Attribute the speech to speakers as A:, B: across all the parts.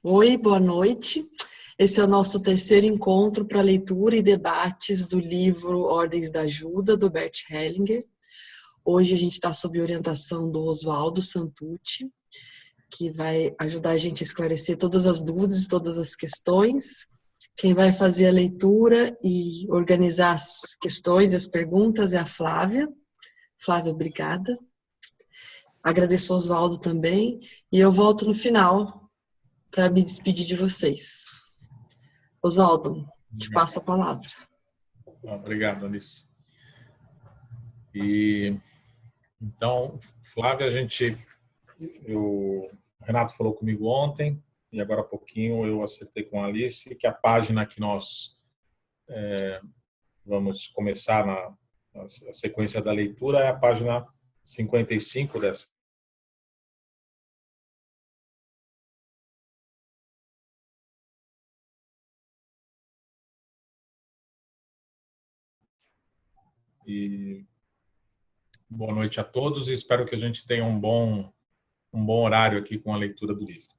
A: Oi, boa noite. Esse é o nosso terceiro encontro para leitura e debates do livro Ordens da Ajuda, do Bert Hellinger. Hoje a gente está sob orientação do Oswaldo Santucci, que vai ajudar a gente a esclarecer todas as dúvidas, todas as questões. Quem vai fazer a leitura e organizar as questões e as perguntas é a Flávia. Flávia, obrigada. Agradeço ao Oswaldo também. E eu volto no final para me despedir de vocês. Oswaldo, te passo a palavra.
B: Obrigado, Alice. Então, Flávia, o Renato falou comigo ontem, e agora há pouquinho eu acertei com a Alice que a página que nós vamos começar a sequência da leitura é a página 55 dessa. E boa noite a todos e espero que a gente tenha um bom horário aqui com a leitura do livro.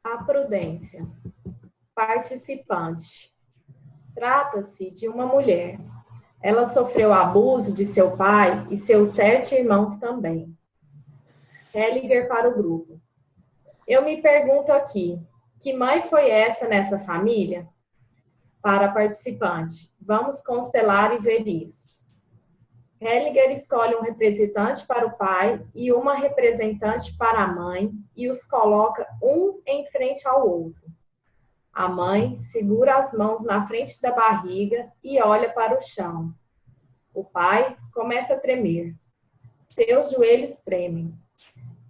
C: A prudência. Participante. Trata-se de uma mulher. Ela sofreu abuso de seu pai e seus 7 irmãos também. Hellinger para o grupo. Eu me pergunto aqui, que mãe foi essa nessa família? Para a participante, vamos constelar e ver isso. Hellinger escolhe um representante para o pai e uma representante para a mãe e os coloca um em frente ao outro. A mãe segura as mãos na frente da barriga e olha para o chão. O pai começa a tremer. Seus joelhos tremem.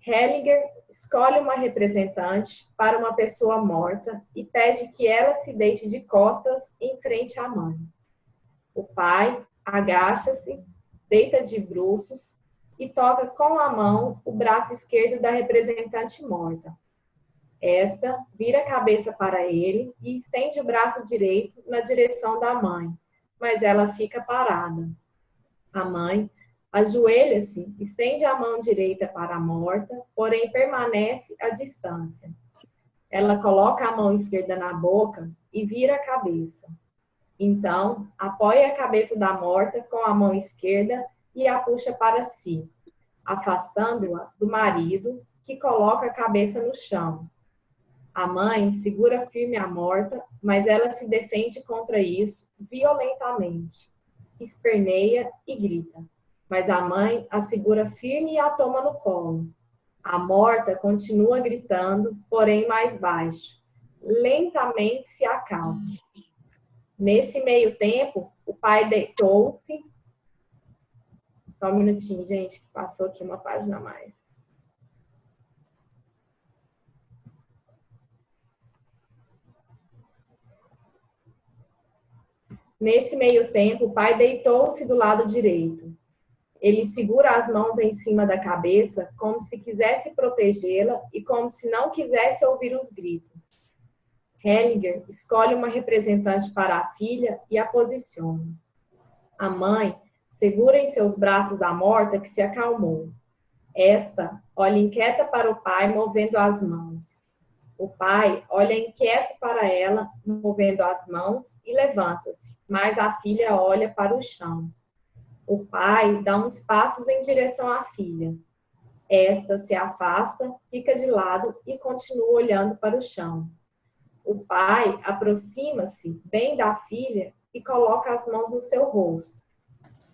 C: Hellinger escolhe uma representante para uma pessoa morta e pede que ela se deite de costas em frente à mãe. O pai agacha-se, deita de bruços e toca com a mão o braço esquerdo da representante morta. Esta vira a cabeça para ele e estende o braço direito na direção da mãe, mas ela fica parada. A mãe ajoelha-se, estende a mão direita para a morta, porém permanece à distância. Ela coloca a mão esquerda na boca e vira a cabeça. Então, apoia a cabeça da morta com a mão esquerda e a puxa para si, afastando-a do marido, que coloca a cabeça no chão. A mãe segura firme a morta, mas ela se defende contra isso violentamente. Esperneia e grita. Mas a mãe a segura firme e a toma no colo. A morta continua gritando, porém mais baixo. Lentamente se acalma. Nesse meio tempo, o pai deitou-se. Só um minutinho, gente, que passou aqui uma página a mais. Nesse meio tempo, o pai deitou-se do lado direito. Ele segura as mãos em cima da cabeça, como se quisesse protegê-la e como se não quisesse ouvir os gritos. Hellinger escolhe uma representante para a filha e a posiciona. A mãe segura em seus braços a morta que se acalmou. Esta olha inquieta para o pai, movendo as mãos. O pai olha inquieto para ela, movendo as mãos e levanta-se, mas a filha olha para o chão. O pai dá uns passos em direção à filha. Esta se afasta, fica de lado e continua olhando para o chão. O pai aproxima-se bem da filha e coloca as mãos no seu rosto.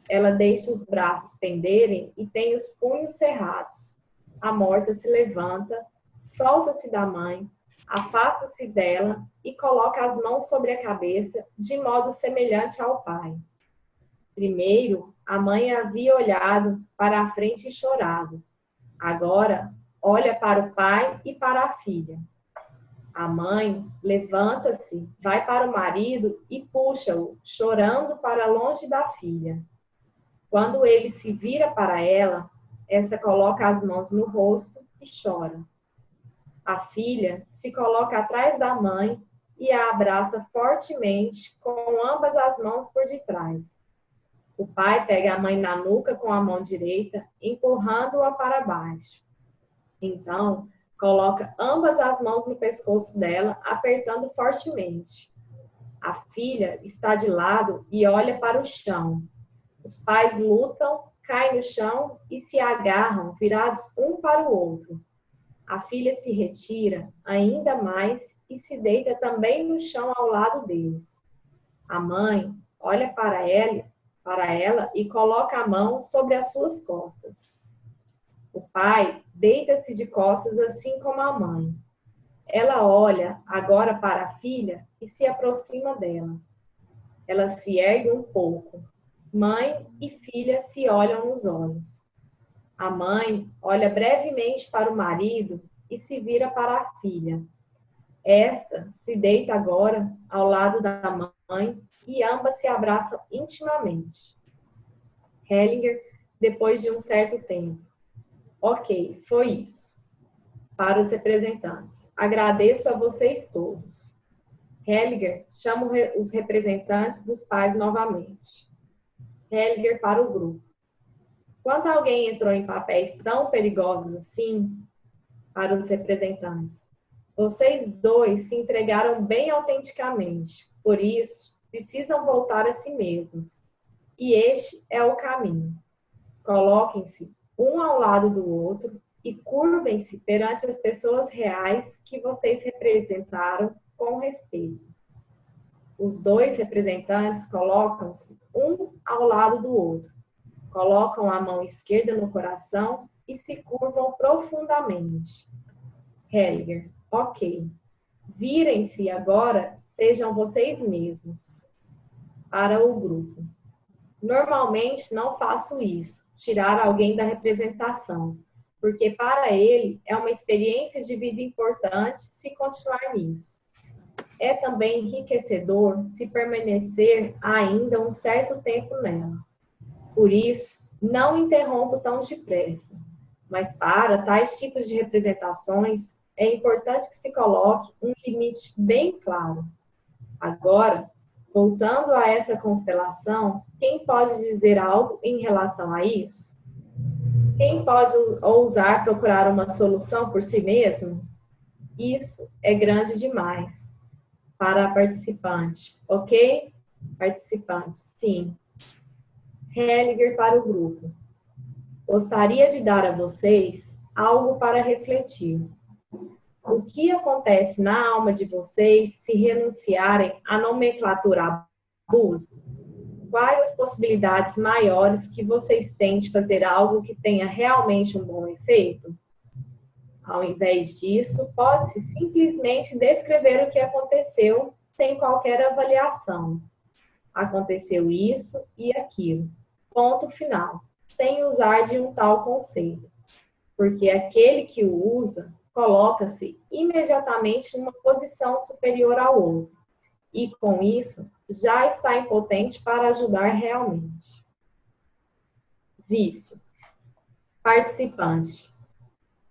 C: Ela deixa os braços penderem e tem os punhos cerrados. A morta se levanta, solta-se da mãe, afasta-se dela e coloca as mãos sobre a cabeça de modo semelhante ao pai. Primeiro, a mãe havia olhado para a frente e chorado. Agora, olha para o pai e para a filha. A mãe levanta-se, vai para o marido e puxa-o, chorando para longe da filha. Quando ele se vira para ela, esta coloca as mãos no rosto e chora. A filha se coloca atrás da mãe e a abraça fortemente com ambas as mãos por detrás. O pai pega a mãe na nuca com a mão direita, empurrando-a para baixo. Então, Coloca ambas as mãos no pescoço dela, apertando fortemente. A filha está de lado e olha para o chão. Os pais lutam, caem no chão e se agarram, virados um para o outro. A filha se retira ainda mais e se deita também no chão ao lado deles. A mãe olha para ela e coloca a mão sobre as suas costas. O pai deita-se de costas assim como a mãe. Ela olha agora para a filha e se aproxima dela. Ela se ergue um pouco. Mãe e filha se olham nos olhos. A mãe olha brevemente para o marido e se vira para a filha. Esta se deita agora ao lado da mãe e ambas se abraçam intimamente. Hellinger, depois de um certo tempo. Ok, foi isso. Para os representantes. Agradeço a vocês todos. Hellinger chama os representantes dos pais novamente. Hellinger para o grupo. Quando alguém entrou em papéis tão perigosos assim, para os representantes, vocês dois se entregaram bem autenticamente. Por isso, precisam voltar a si mesmos. E este é o caminho. Coloquem-se um ao lado do outro e curvem-se perante as pessoas reais que vocês representaram com respeito. Os dois representantes colocam-se um ao lado do outro. Colocam a mão esquerda no coração e se curvam profundamente. Hellinger, ok. Virem-se agora, sejam vocês mesmos. Para o grupo. Normalmente não faço isso, tirar alguém da representação, porque para ele é uma experiência de vida importante se continuar nisso. É também enriquecedor se permanecer ainda um certo tempo nela. Por isso, não interrompo tão depressa. Mas para tais tipos de representações, é importante que se coloque um limite bem claro. Agora, voltando a essa constelação, quem pode dizer algo em relação a isso? Quem pode ousar procurar uma solução por si mesmo? Isso é grande demais para a participante, ok? Participante, sim. Hellinger para o grupo. Gostaria de dar a vocês algo para refletir. O que acontece na alma de vocês se renunciarem à nomenclatura abuso? Quais as possibilidades maiores que vocês têm de fazer algo que tenha realmente um bom efeito? Ao invés disso, pode-se simplesmente descrever o que aconteceu sem qualquer avaliação. Aconteceu isso e aquilo. Ponto final. Sem usar de um tal conceito. Porque aquele que o usa coloca-se imediatamente numa posição superior ao outro. E, com isso, já está impotente para ajudar realmente. Vício. Participante.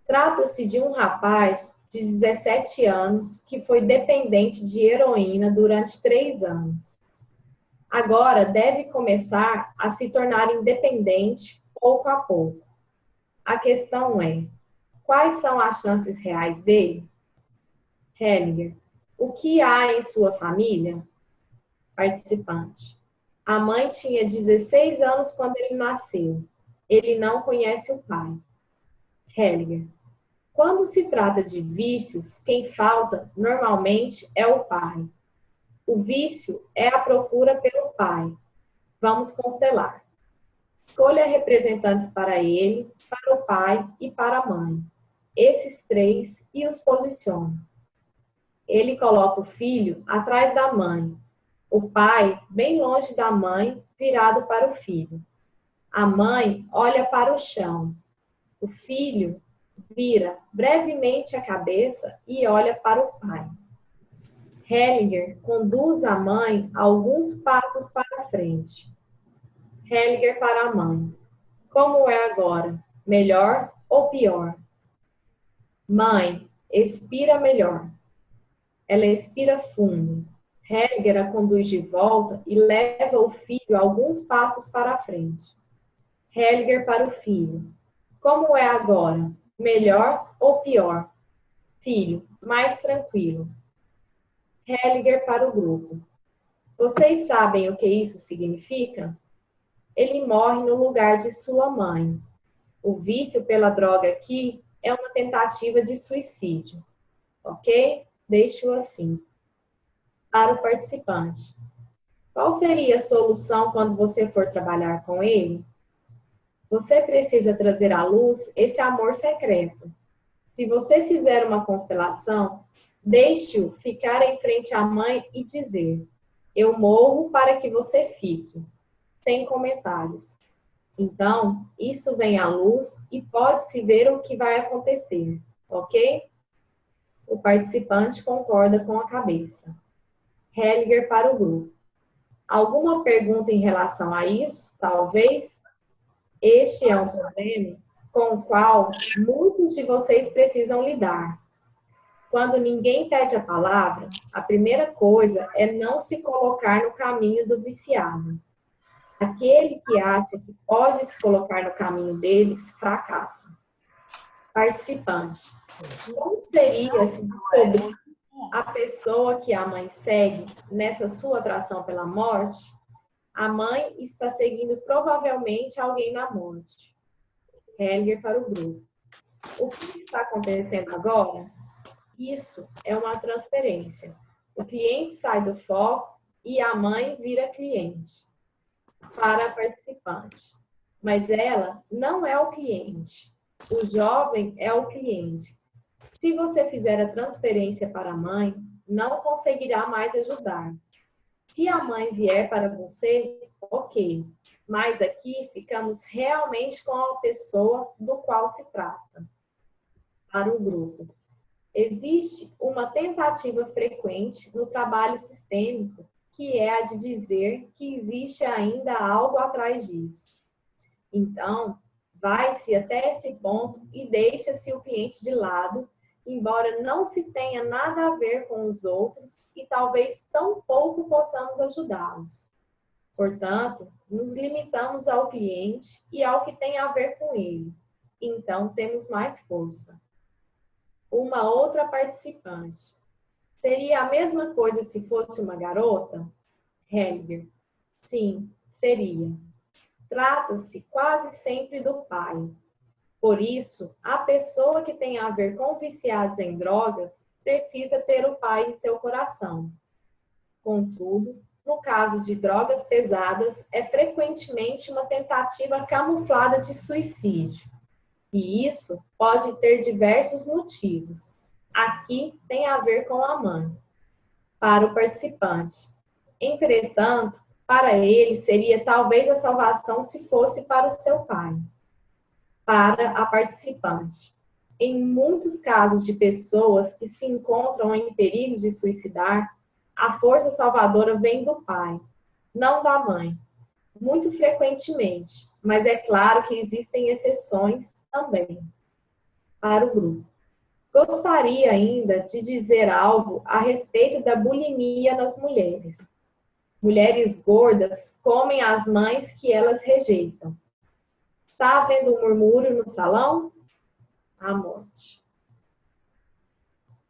C: Trata-se de um rapaz de 17 anos que foi dependente de heroína durante 3 anos. Agora deve começar a se tornar independente pouco a pouco. A questão é, quais são as chances reais dele? Hellinger, o que há em sua família? Participante. A mãe tinha 16 anos quando ele nasceu. Ele não conhece o pai. Hellinger, quando se trata de vícios, quem falta normalmente é o pai. O vício é a procura pelo pai. Vamos constelar. Escolha representantes para ele, para o pai e para a mãe. Esses 3 e os posicione. Ele coloca o filho atrás da mãe. O pai bem longe da mãe, virado para o filho. A mãe olha para o chão. O filho vira brevemente a cabeça e olha para o pai. Hellinger conduz a mãe alguns passos para frente. Hellinger para a mãe. Como é agora? Melhor ou pior? Mãe, expira melhor. Ela expira fundo. Hellinger a conduz de volta e leva o filho alguns passos para frente. Hellinger para o filho. Como é agora? Melhor ou pior? Filho, mais tranquilo. Hellinger para o grupo. Vocês sabem o que isso significa? Ele morre no lugar de sua mãe. O vício pela droga aqui é uma tentativa de suicídio. Ok? Deixo assim. Para o participante. Qual seria a solução quando você for trabalhar com ele? Você precisa trazer à luz esse amor secreto. Se você fizer uma constelação, deixe-o ficar em frente à mãe e dizer: eu morro para que você fique, sem comentários. Então, isso vem à luz e pode-se ver o que vai acontecer, ok? O participante concorda com a cabeça. Hellinger para o grupo. Alguma pergunta em relação a isso? Talvez? Este é um problema com o qual muitos de vocês precisam lidar. Quando ninguém pede a palavra, a primeira coisa é não se colocar no caminho do viciado. Aquele que acha que pode se colocar no caminho deles, fracassa. Participante. Não seria se descobrir a pessoa que a mãe segue nessa sua atração pela morte? A mãe está seguindo provavelmente alguém na morte. Hellinger para o grupo. O que está acontecendo agora? Isso é uma transferência. O cliente sai do foco e a mãe vira cliente para a participante. Mas ela não é o cliente. O jovem é o cliente. Se você fizer a transferência para a mãe, não conseguirá mais ajudar. Se a mãe vier para você, ok. Mas aqui ficamos realmente com a pessoa do qual se trata. Para o grupo. Existe uma tentativa frequente no trabalho sistêmico, que é a de dizer que existe ainda algo atrás disso. Então, vai-se até esse ponto e deixa-se o cliente de lado, embora não se tenha nada a ver com os outros e talvez tão pouco possamos ajudá-los. Portanto, nos limitamos ao cliente e ao que tem a ver com ele. Então, temos mais força. Uma outra participante. Seria a mesma coisa se fosse uma garota? Hellinger. Sim, seria. Trata-se quase sempre do pai. Por isso, a pessoa que tem a ver com viciados em drogas precisa ter o pai em seu coração. Contudo, no caso de drogas pesadas, é frequentemente uma tentativa camuflada de suicídio. E isso pode ter diversos motivos. Aqui tem a ver com a mãe. Para o participante. Entretanto, para ele seria talvez a salvação se fosse para o seu pai. Para a participante. Em muitos casos de pessoas que se encontram em perigo de suicidar, a força salvadora vem do pai, não da mãe. Muito frequentemente, mas é claro que existem exceções também. Para o grupo. Gostaria ainda de dizer algo a respeito da bulimia nas mulheres. Mulheres gordas comem as mães que elas rejeitam. Está havendo um murmúrio no salão? A morte.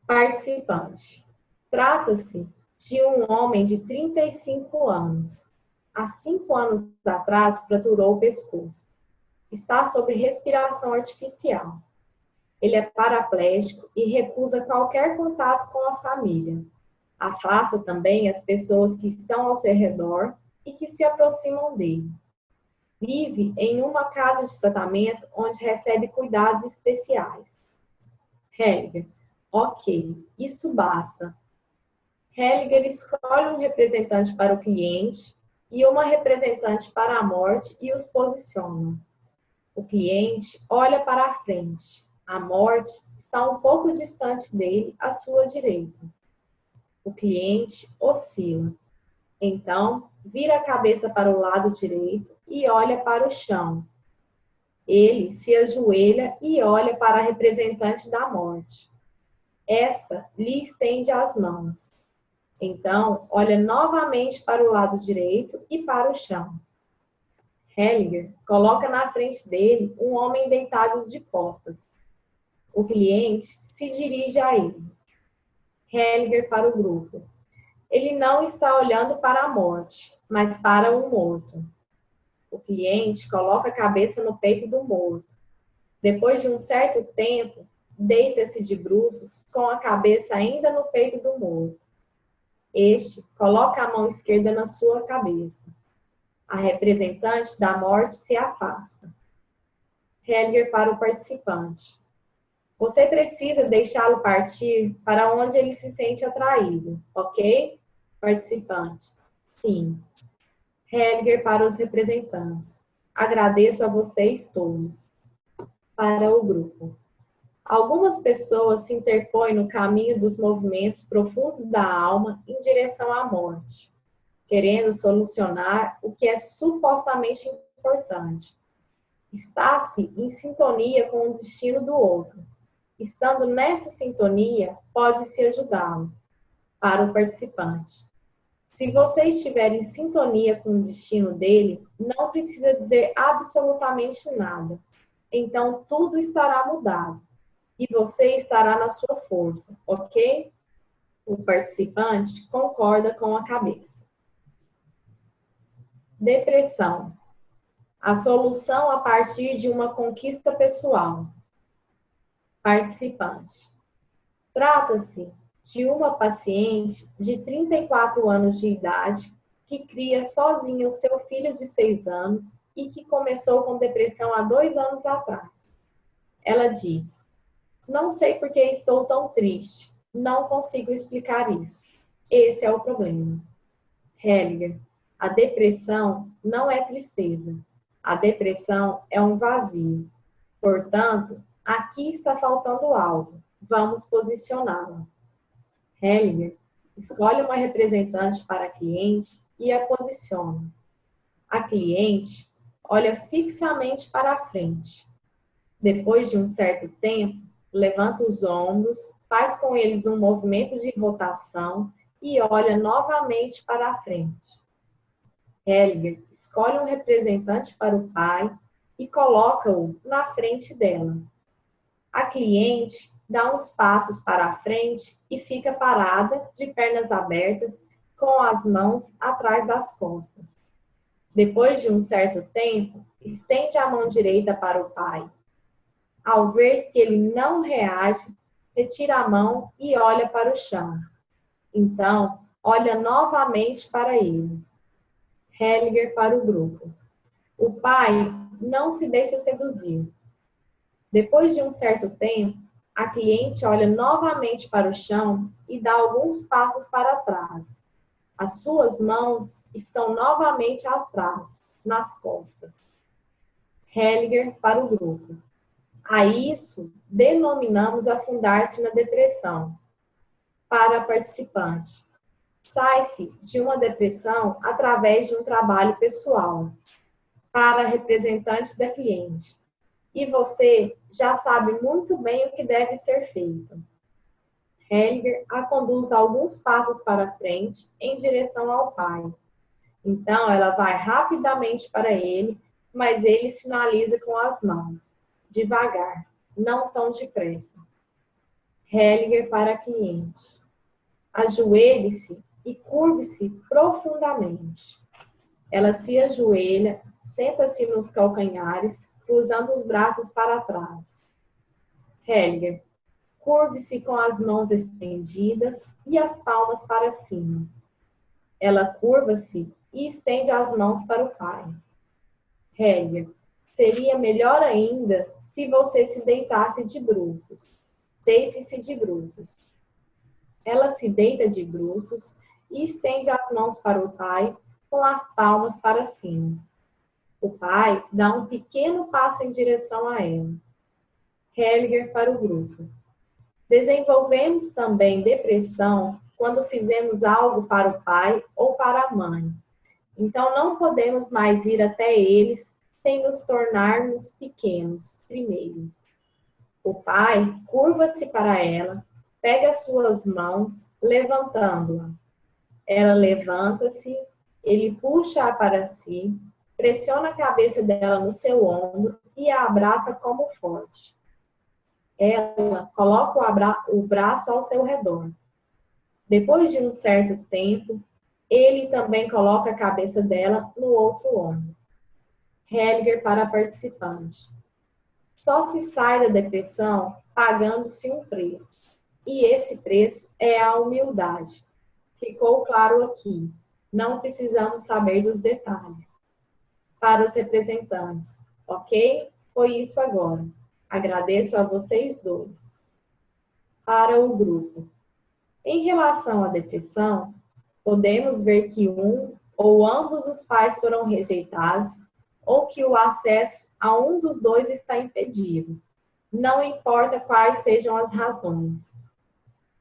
C: Participante. Trata-se de um homem de 35 anos. Há 5 anos atrás, fraturou o pescoço. Está sob respiração artificial. Ele é paraplégico e recusa qualquer contato com a família. Afasta também as pessoas que estão ao seu redor e que se aproximam dele. Vive em uma casa de tratamento onde recebe cuidados especiais. Hellinger. Ok, isso basta. Hellinger escolhe um representante para o cliente e uma representante para a morte e os posiciona. O cliente olha para a frente. A morte está um pouco distante dele, à sua direita. O cliente oscila. Então, vira a cabeça para o lado direito e olha para o chão. Ele se ajoelha e olha para a representante da morte. Esta lhe estende as mãos. Então, olha novamente para o lado direito e para o chão. Hellinger coloca na frente dele um homem deitado de costas. O cliente se dirige a ele. Hellinger para o grupo. Ele não está olhando para a morte, mas para o morto. O cliente coloca a cabeça no peito do morto. Depois de um certo tempo, deita-se de bruços com a cabeça ainda no peito do morto. Este coloca a mão esquerda na sua cabeça. A representante da morte se afasta. Hellinger para o participante. Você precisa deixá-lo partir para onde ele se sente atraído, ok? Participante. Sim. Hellinger para os representantes. Agradeço a vocês todos. Para o grupo. Algumas pessoas se interpõem no caminho dos movimentos profundos da alma em direção à morte, querendo solucionar o que é supostamente importante. Está-se em sintonia com o destino do outro. Estando nessa sintonia, pode-se ajudá-lo. Para o participante. Se você estiver em sintonia com o destino dele, não precisa dizer absolutamente nada. Então, tudo estará mudado. E você estará na sua força, ok? O participante concorda com a cabeça. Depressão. A solução a partir de uma conquista pessoal. Participante. Trata-se de uma paciente de 34 anos de idade que cria sozinha o seu filho de 6 anos e que começou com depressão há 2 anos atrás. Ela diz: não sei por que estou tão triste. Não consigo explicar isso. Esse é o problema. Hellinger. A depressão não é tristeza. A depressão é um vazio. Portanto, aqui está faltando algo. Vamos posicioná-la. Hellinger. Escolhe uma representante para a cliente e a posiciona. A cliente olha fixamente para a frente. Depois de um certo tempo, levanta os ombros, faz com eles um movimento de rotação e olha novamente para a frente. Hellinger escolhe um representante para o pai e coloca-o na frente dela. A cliente dá uns passos para a frente e fica parada, de pernas abertas, com as mãos atrás das costas. Depois de um certo tempo, estende a mão direita para o pai. Ao ver que ele não reage, retira a mão e olha para o chão. Então, olha novamente para ele. Hellinger para o grupo. O pai não se deixa seduzir. Depois de um certo tempo, a cliente olha novamente para o chão e dá alguns passos para trás. As suas mãos estão novamente atrás, nas costas. Hellinger para o grupo. A isso denominamos afundar-se na depressão. Para a participante. Sai-se de uma depressão através de um trabalho pessoal. Para a representante da cliente. E você já sabe muito bem o que deve ser feito. Hellinger a conduz alguns passos para frente em direção ao pai. Então, ela vai rapidamente para ele, mas ele sinaliza com as mãos. Devagar, não tão depressa. Hellinger para a cliente. Ajoelhe-se e curve-se profundamente. Ela se ajoelha, senta-se nos calcanhares, cruzando os braços para trás. Hellinger. Curve-se com as mãos estendidas e as palmas para cima. Ela curva-se e estende as mãos para o pai. Hellinger. Seria melhor ainda se você se deitasse de bruços. Deite-se de bruços. Ela se deita de bruços e estende as mãos para o pai com as palmas para cima. O pai dá um pequeno passo em direção a ela. Hellinger para o grupo. Desenvolvemos também depressão quando fizemos algo para o pai ou para a mãe. Então não podemos mais ir até eles sem nos tornarmos pequenos primeiro. O pai curva-se para ela, pega suas mãos, levantando-a. Ela levanta-se, ele puxa-a para si, pressiona a cabeça dela no seu ombro e a abraça como forte. Ela coloca o braço ao seu redor. Depois de um certo tempo, ele também coloca a cabeça dela no outro ombro. Hellinger para a participante. Só se sai da depressão pagando-se um preço. E esse preço é a humildade. Ficou claro aqui. Não precisamos saber dos detalhes. Para os representantes, ok? Foi isso agora. Agradeço a vocês dois. Para o grupo. Em relação à depressão, podemos ver que um ou ambos os pais foram rejeitados ou que o acesso a um dos dois está impedido. Não importa quais sejam as razões.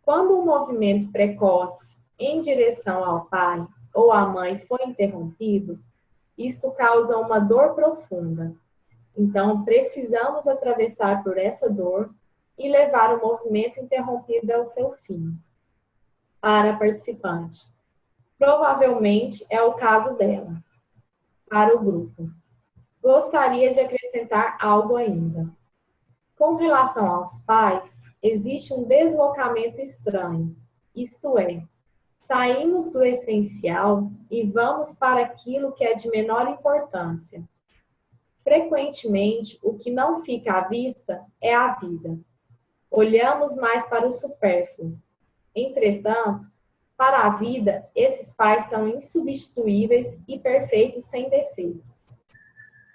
C: Quando um movimento precoce em direção ao pai ou à mãe foi interrompido, isto causa uma dor profunda. Então, precisamos atravessar por essa dor e levar o movimento interrompido ao seu fim. Para a participante. Provavelmente é o caso dela. Para o grupo. Gostaria de acrescentar algo ainda. Com relação aos pais, existe um deslocamento estranho, isto é, saímos do essencial e vamos para aquilo que é de menor importância. Frequentemente, o que não fica à vista é a vida. Olhamos mais para o supérfluo. Entretanto, para a vida, esses pais são insubstituíveis e perfeitos sem defeitos.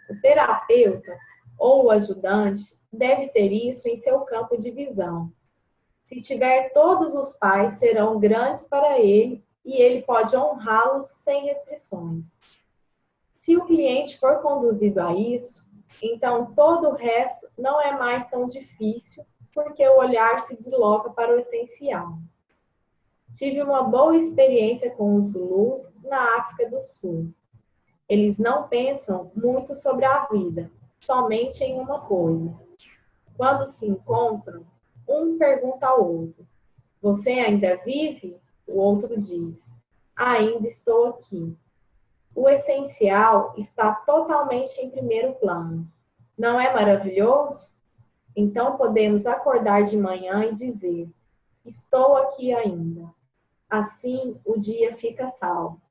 C: O terapeuta ou o ajudante deve ter isso em seu campo de visão. Se tiver todos os pais, serão grandes para ele e ele pode honrá-los sem restrições. Se o cliente for conduzido a isso, então todo o resto não é mais tão difícil, porque o olhar se desloca para o essencial. Tive uma boa experiência com os Zulus na África do Sul. Eles não pensam muito sobre a vida, somente em uma coisa. Quando se encontram, um pergunta ao outro: você ainda vive? O outro diz: ainda estou aqui. O essencial está totalmente em primeiro plano. Não é maravilhoso? Então podemos acordar de manhã e dizer: estou aqui ainda. Assim, o dia fica salvo.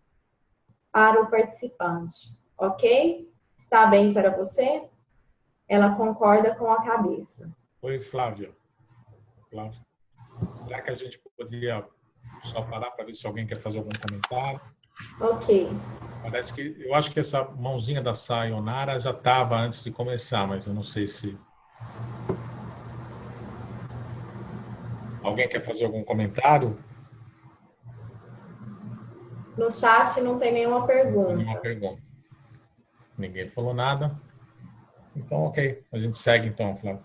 C: Para o participante, ok? Está bem para você? Ela concorda com a cabeça.
B: Oi, Flávia. Flávia. Será que a gente poderia só parar para ver se alguém quer fazer algum comentário?
C: Ok.
B: Parece que eu acho que essa mãozinha da Sayonara já estava antes de começar, mas eu não sei se alguém quer fazer algum comentário.
C: No chat não tem nenhuma pergunta.
B: Nenhuma pergunta. Ninguém falou nada. Então, ok. A gente segue então, Flávia.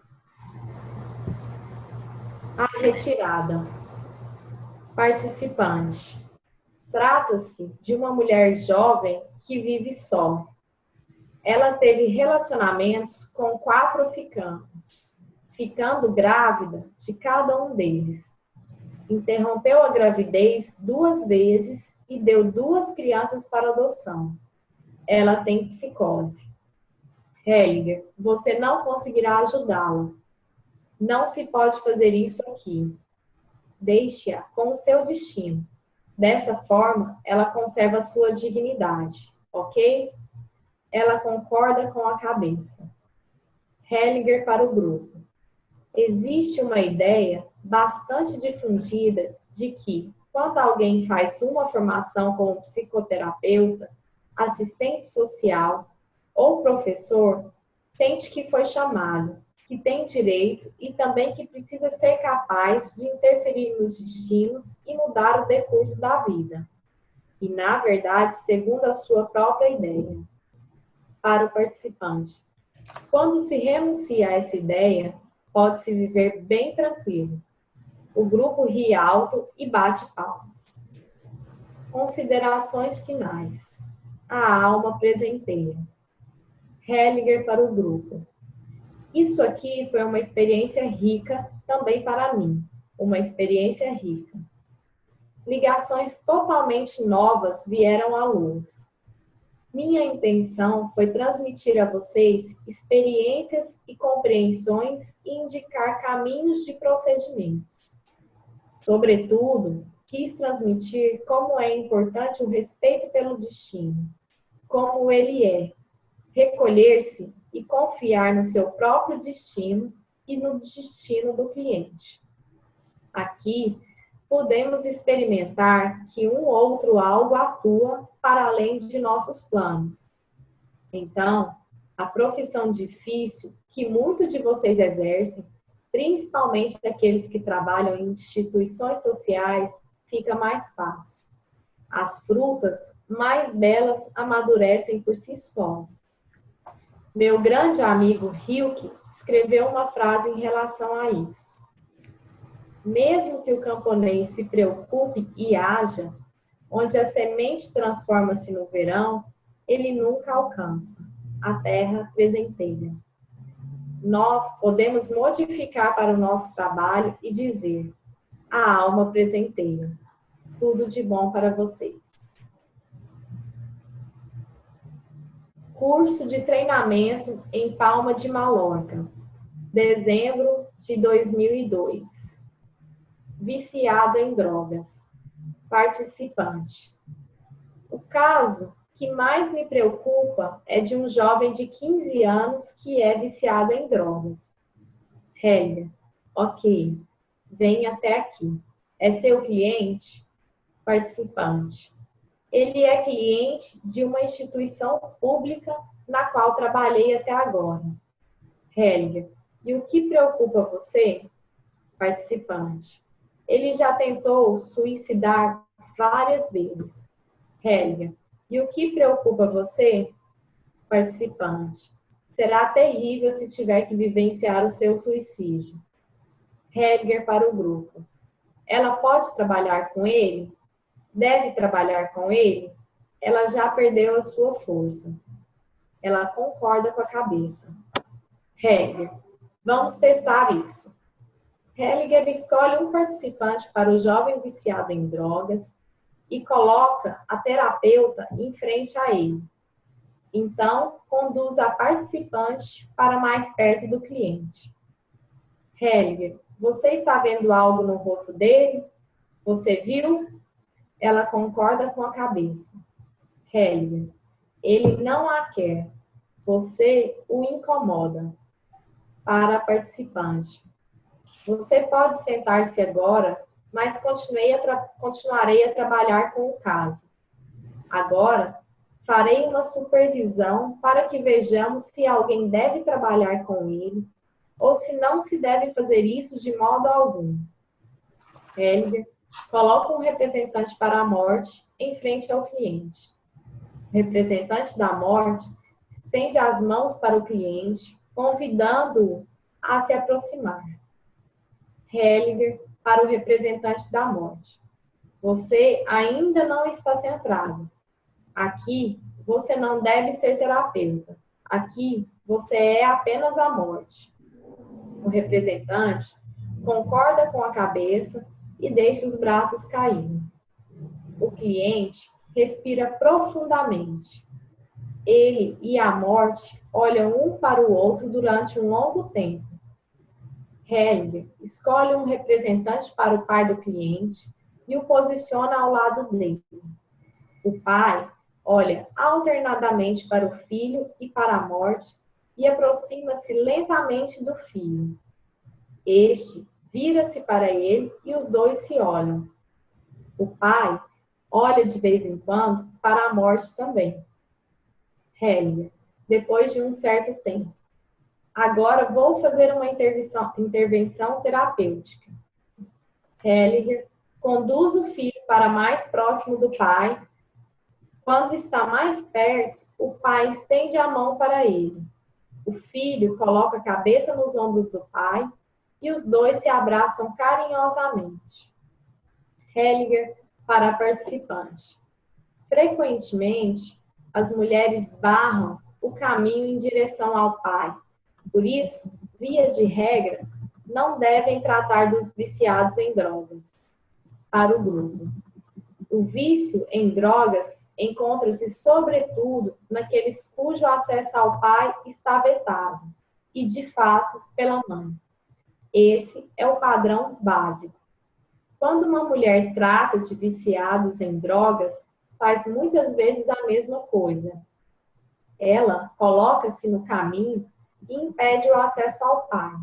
C: A retirada. Participante. Trata-se de uma mulher jovem que vive só. Ela teve relacionamentos com 4 ficantes, ficando grávida de cada um deles. Interrompeu a gravidez 2 vezes e deu 2 crianças para adoção. Ela tem psicose. Hellinger, você não conseguirá ajudá-la. Não se pode fazer isso aqui. Deixe-a com o seu destino. Dessa forma, ela conserva sua dignidade, ok? Ela concorda com a cabeça. Hellinger para o grupo. Existe uma ideia bastante difundida de que, quando alguém faz uma formação como psicoterapeuta, assistente social ou professor, sente que foi chamado, que tem direito e também que precisa ser capaz de interferir nos destinos e mudar o decurso da vida. E, na verdade, segundo a sua própria ideia. Para o participante. Quando se renuncia a essa ideia, pode-se viver bem tranquilo. O grupo ri alto e bate palmas. Considerações finais. A alma presenteia. Hellinger para o grupo. Isso aqui foi uma experiência rica também para mim. Uma experiência rica. Ligações totalmente novas vieram à luz. Minha intenção foi transmitir a vocês experiências e compreensões e indicar caminhos de procedimentos. Sobretudo, quis transmitir como é importante o respeito pelo destino, como ele é, recolher-se e confiar no seu próprio destino e no destino do cliente. Aqui, podemos experimentar que um outro algo atua para além de nossos planos. Então, a profissão difícil que muitos de vocês exercem, principalmente aqueles que trabalham em instituições sociais, fica mais fácil. As frutas mais belas amadurecem por si sós. Meu grande amigo Hilke escreveu uma frase em relação a isso. Mesmo que o camponês se preocupe e haja, onde a semente transforma-se no verão, ele nunca alcança a terra presenteira. Nós podemos modificar para o nosso trabalho e dizer: a alma presenteira, tudo de bom para vocês. Curso de treinamento em Palma de Mallorca, dezembro de 2002. Viciado em drogas. Participante. O caso que mais me preocupa é de um jovem de 15 anos que é viciado em drogas. Helga, ok, vem até aqui. É seu cliente? Participante. Ele é cliente de uma instituição pública na qual trabalhei até agora. Helga, e o que preocupa você? Participante. Ele já tentou suicidar várias vezes. Helga, e o que preocupa você? Participante. Será terrível se tiver que vivenciar o seu suicídio. Helga para o grupo. Ela pode trabalhar com ele? Deve trabalhar com ele? Ela já perdeu a sua força. Ela concorda com a cabeça. Helga, vamos testar isso. Hellinger escolhe um participante para o jovem viciado em drogas e coloca a terapeuta em frente a ele. Então, conduz a participante para mais perto do cliente. Hellinger, você está vendo algo no rosto dele? Você viu? Ela concorda com a cabeça. Hellinger, ele não a quer. Você o incomoda. Para a participante. Você pode sentar-se agora, mas continuarei a trabalhar com o caso. Agora, farei uma supervisão para que vejamos se alguém deve trabalhar com ele ou se não se deve fazer isso de modo algum. Helga coloca um representante para a morte em frente ao cliente. O representante da morte estende as mãos para o cliente, convidando-o a se aproximar. Hellinger para o representante da morte. Você ainda não está centrado. Aqui, você não deve ser terapeuta. Aqui, você é apenas a morte. O representante concorda com a cabeça e deixa os braços caírem. O cliente respira profundamente. Ele e a morte olham um para o outro durante um longo tempo. Hellinger escolhe um representante para o pai do cliente e o posiciona ao lado dele. O pai olha alternadamente para o filho e para a morte e aproxima-se lentamente do filho. Este vira-se para ele e os dois se olham. O pai olha de vez em quando para a morte também. Hellinger, depois de um certo tempo. Agora vou fazer uma intervenção terapêutica. Hellinger conduz o filho para mais próximo do pai. Quando está mais perto, o pai estende a mão para ele. O filho coloca a cabeça nos ombros do pai e os dois se abraçam carinhosamente. Hellinger para a participante. Frequentemente, as mulheres barram o caminho em direção ao pai. Por isso, via de regra, não devem tratar dos viciados em drogas. Para o grupo. O vício em drogas encontra-se, sobretudo, naqueles cujo acesso ao pai está vetado, e, de fato, pela mãe. Esse é o padrão básico. Quando uma mulher trata de viciados em drogas, faz muitas vezes a mesma coisa. Ela coloca-se no caminho e impede o acesso ao pai.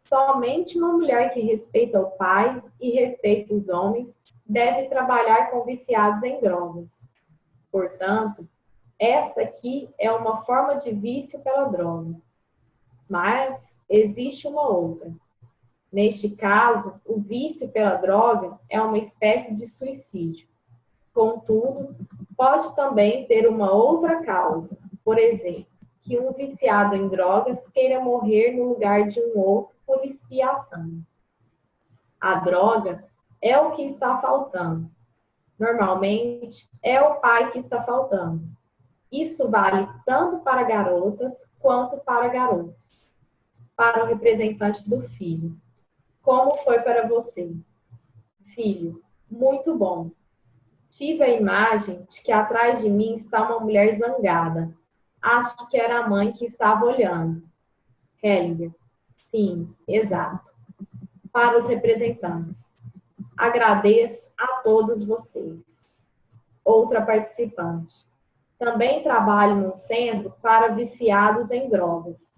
C: Somente uma mulher que respeita o pai e respeita os homens deve trabalhar com viciados em drogas. Portanto, esta aqui é uma forma de vício pela droga. Mas existe uma outra. Neste caso, o vício pela droga é uma espécie de suicídio. Contudo, pode também ter uma outra causa. Por exemplo, que um viciado em drogas queira morrer no lugar de um outro por expiação. A droga é o que está faltando. Normalmente, é o pai que está faltando. Isso vale tanto para garotas quanto para garotos. Para o representante do filho. Como foi para você? Filho, muito bom. Tive a imagem de que atrás de mim está uma mulher zangada. Acho que era a mãe que estava olhando. Hellinger. Sim, exato. Para os representantes. Agradeço a todos vocês. Outra participante. Também trabalho num centro para viciados em drogas.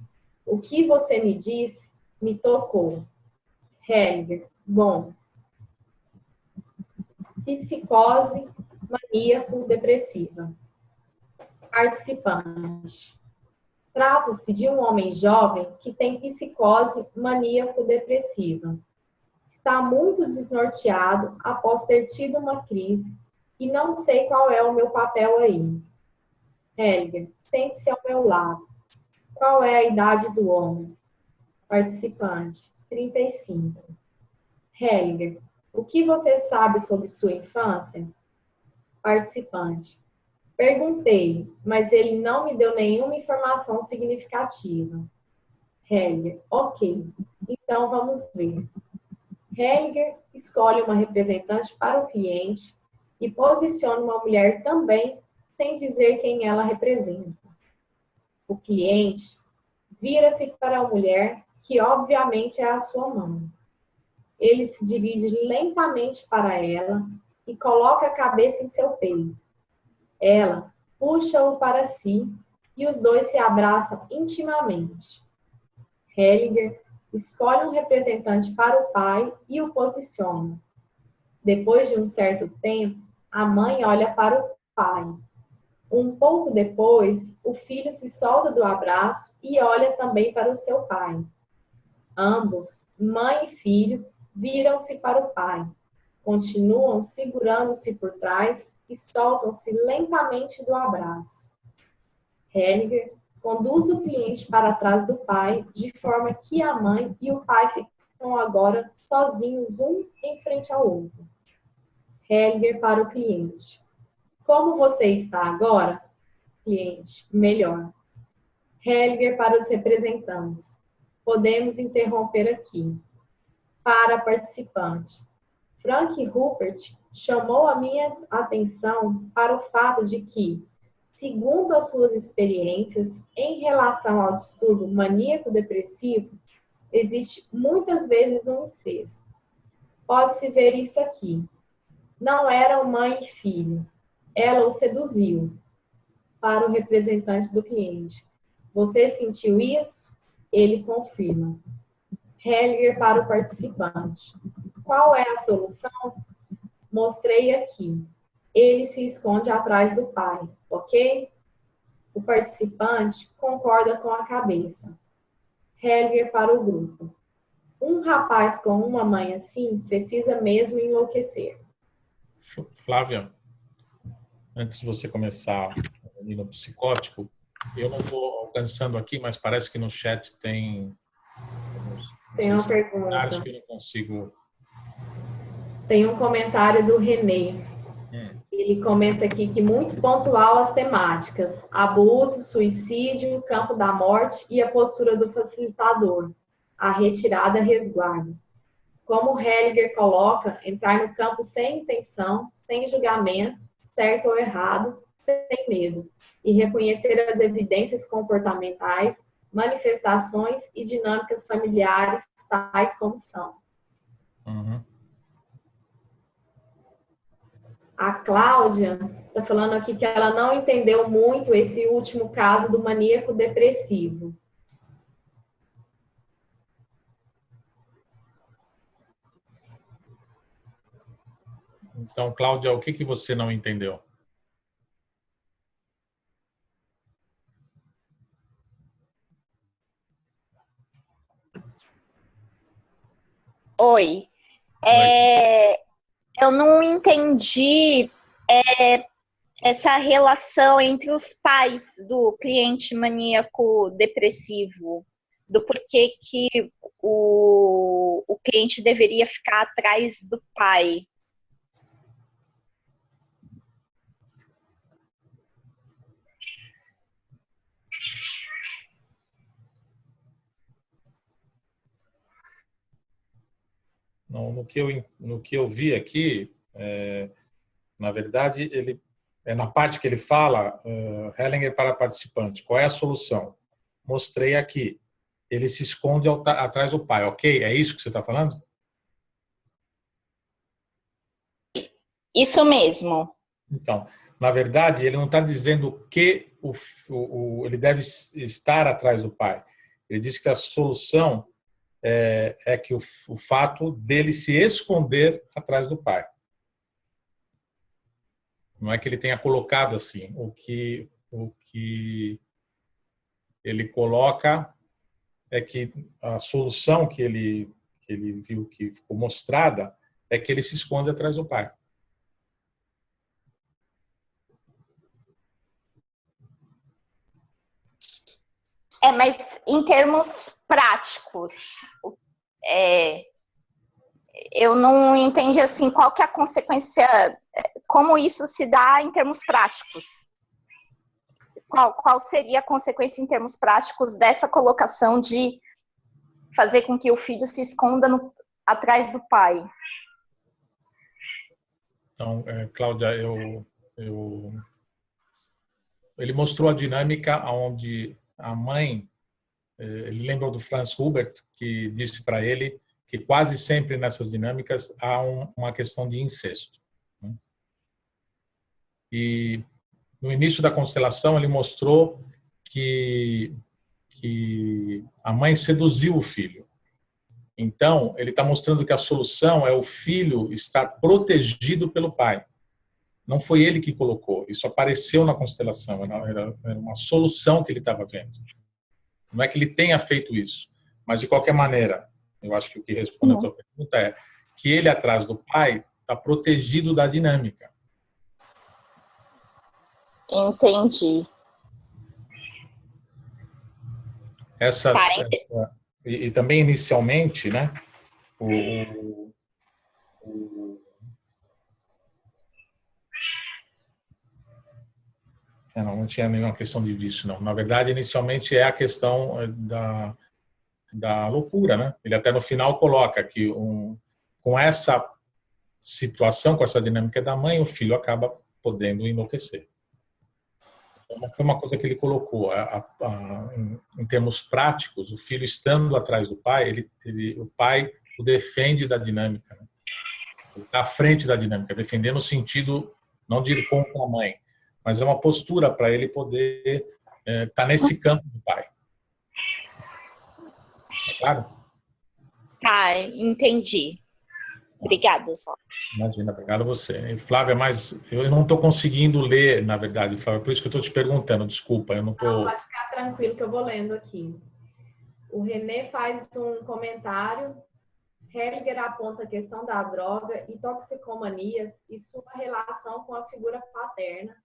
C: O que você me disse me tocou. Hellinger. Bom. Psicose maníaco-depressiva. Participante. Trata-se de um homem jovem que tem psicose maníaco-depressiva. Está muito desnorteado após ter tido uma crise e não sei qual é o meu papel aí. Hellinger, sente-se ao meu lado. Qual é a idade do homem? Participante, 35. Hellinger, o que você sabe sobre sua infância? Participante, perguntei, mas ele não me deu nenhuma informação significativa. Hellinger, ok, então vamos ver. Hellinger escolhe uma representante para o cliente e posiciona uma mulher também, sem dizer quem ela representa. O cliente vira-se para a mulher, que obviamente é a sua mãe. Ele se dirige lentamente para ela e coloca a cabeça em seu peito. Ela puxa-o para si e os dois se abraçam intimamente. Hellinger escolhe um representante para o pai e o posiciona. Depois de um certo tempo, a mãe olha para o pai. Um pouco depois, o filho se solta do abraço e olha também para o seu pai. Ambos, mãe e filho, viram-se para o pai. Continuam segurando-se por trás e soltam-se lentamente do abraço. Hellinger conduz o cliente para trás do pai, de forma que a mãe e o pai ficam agora sozinhos, um em frente ao outro. Hellinger para o cliente. Como você está agora? Cliente, melhor. Hellinger para os representantes. Podemos interromper aqui. Para participante. Frank Rupert chamou a minha atenção para o fato de que, segundo as suas experiências em relação ao distúrbio maníaco-depressivo, existe muitas vezes um incesto. Pode-se ver isso aqui. Não eram mãe e filho. Ela o seduziu. Para o representante do cliente. Você sentiu isso? Ele confirma. Hellinger para o participante. Qual é a solução? Mostrei aqui. Ele se esconde atrás do pai, ok? O participante concorda com a cabeça. Hellinger para o grupo. Um rapaz com uma mãe assim precisa mesmo enlouquecer.
B: Flávia, antes de você começar no psicótico, eu não estou alcançando aqui, mas parece que no chat tem
C: uma pergunta.
B: Que eu não consigo.
C: Tem um comentário do Renê. Ele comenta aqui que muito pontual as temáticas: abuso, suicídio, campo da morte e a postura do facilitador, a retirada, resguardo. Como Hellinger coloca, entrar no campo sem intenção, sem julgamento, certo ou errado, sem medo, e reconhecer as evidências comportamentais, manifestações e dinâmicas familiares tais como são.
B: Uhum.
C: A Cláudia está falando aqui que ela não entendeu muito esse último caso do maníaco depressivo.
B: Então, Cláudia, o que que você não entendeu?
D: Oi. Eu não entendi essa relação entre os pais do cliente maníaco depressivo, do porquê que o cliente deveria ficar atrás do pai.
B: Não, no que eu vi aqui, na verdade, ele na parte que ele fala, Hellinger para participante, qual é a solução? Mostrei aqui. Ele se esconde atrás do pai, ok? É isso que você está falando?
D: Isso mesmo.
B: Então, na verdade, ele não está dizendo que ele deve estar atrás do pai. Ele diz que a solução é que o fato dele se esconder atrás do pai. Não é que ele tenha colocado assim. O que ele coloca é que a solução que ele viu que ficou mostrada é que ele se esconde atrás do pai.
D: Mas em termos práticos, eu não entendi assim qual que é a consequência, como isso se dá em termos práticos. Qual seria a consequência em termos práticos dessa colocação de fazer com que o filho se esconda atrás do pai?
B: Então, Cláudia, ele mostrou a dinâmica onde a mãe, ele lembrou do Franz Hubert, que disse para ele que quase sempre nessas dinâmicas há uma questão de incesto. E no início da constelação ele mostrou que a mãe seduziu o filho. Então, ele está mostrando que a solução é o filho estar protegido pelo pai. Não foi ele que colocou, isso apareceu na constelação, era uma solução que ele estava vendo. Não é que ele tenha feito isso, mas de qualquer maneira, eu acho que o que responde a tua pergunta é que ele atrás do pai está protegido da dinâmica.
D: Entendi.
B: E também inicialmente, né, não tinha nenhuma questão disso, não. Na verdade, inicialmente é a questão da loucura, né? Ele até no final coloca que com essa situação, com essa dinâmica da mãe, o filho acaba podendo enlouquecer. Então, foi uma coisa que ele colocou. Em termos práticos, o filho estando atrás do pai, o pai o defende da dinâmica, né? Ele está à frente da dinâmica, defendendo no sentido não de ir contra a mãe, mas é uma postura para ele poder estar nesse campo do pai. É claro?
D: Tá, entendi. Obrigada, Zó.
B: Imagina, obrigado a você. E, Flávia, mas eu não estou conseguindo ler, na verdade, Flávia, por isso que eu estou te perguntando, desculpa, eu não estou...
C: Pode ficar tranquilo que eu vou lendo aqui. O René faz um comentário. Hellinger aponta a questão da droga e toxicomanias e sua relação com a figura paterna,